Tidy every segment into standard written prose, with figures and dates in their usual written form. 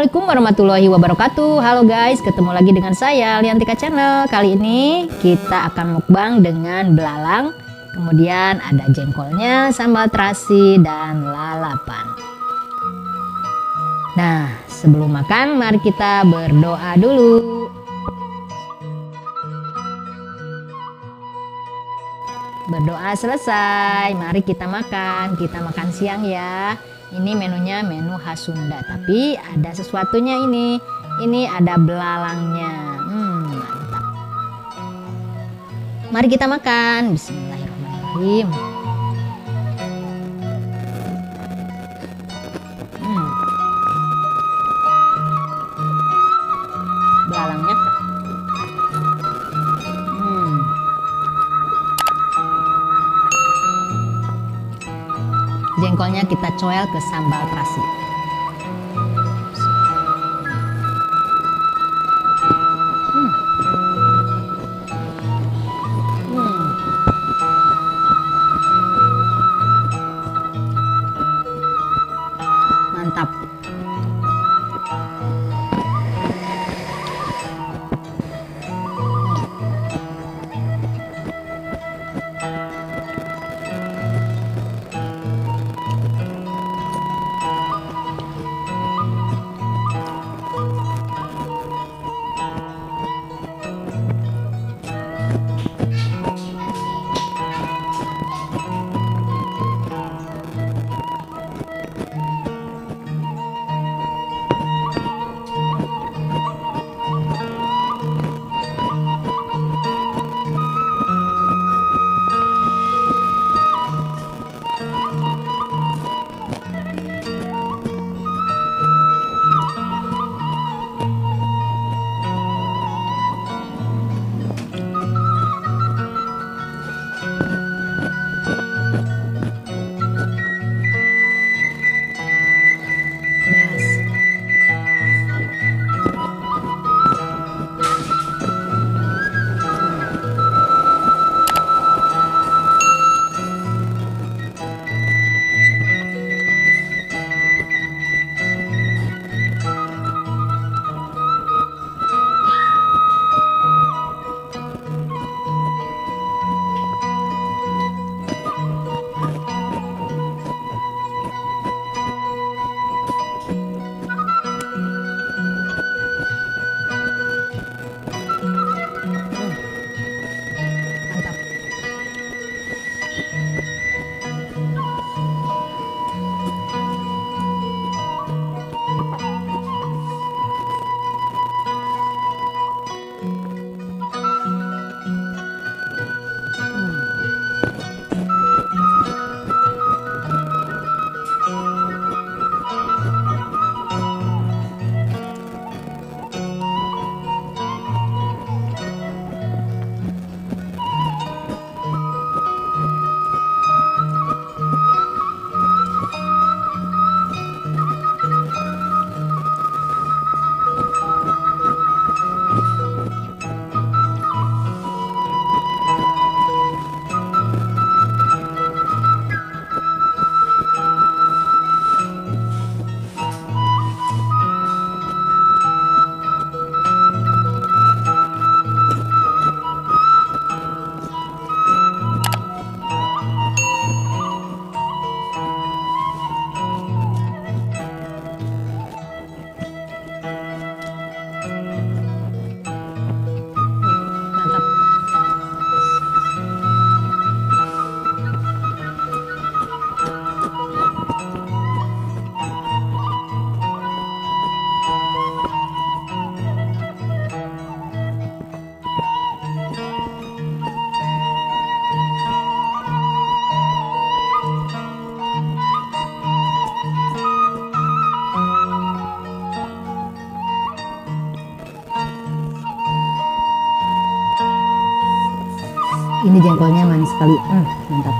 Assalamualaikum warahmatullahi wabarakatuh. Halo guys, ketemu lagi dengan saya Liantika Channel. Kali ini kita akan mukbang dengan belalang. Kemudian ada jengkolnya, sambal terasi, dan lalapan. Nah, sebelum makan mari kita berdoa dulu. Berdoa selesai, mari kita makan. Kita makan siang ya. Ini menunya menu khas Sunda, tapi ada sesuatunya ini. Ini ada belalangnya. Mantap. Mari kita makan. Bismillahirrahmanirrahim. Belalangnya. Jengkolnya kita coel ke sambal terasi. Mantap. Ini jengkolnya manis sekali, mantap.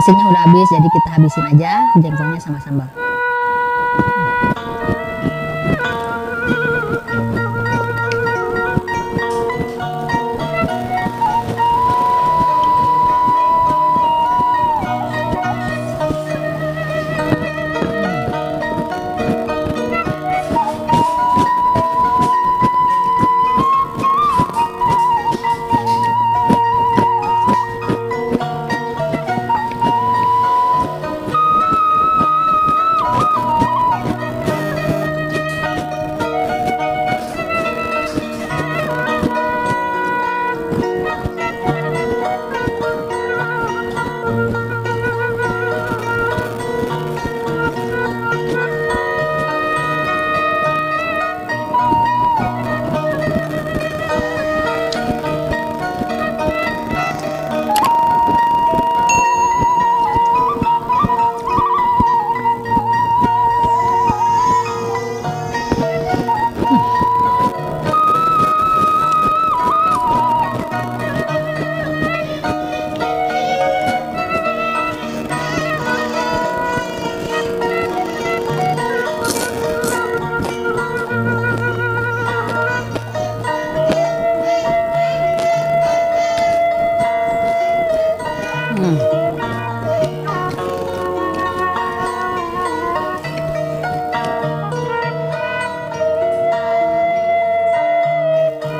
Nasinya udah habis, jadi kita habisin aja jengkolnya sama sambal.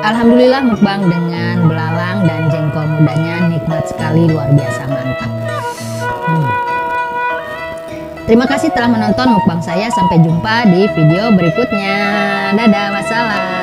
Alhamdulillah mukbang dengan belalang dan jengkol mudanya nikmat sekali, luar biasa mantap. Terima kasih telah menonton mukbang saya. Sampai jumpa di video berikutnya. Dadah, wassalam.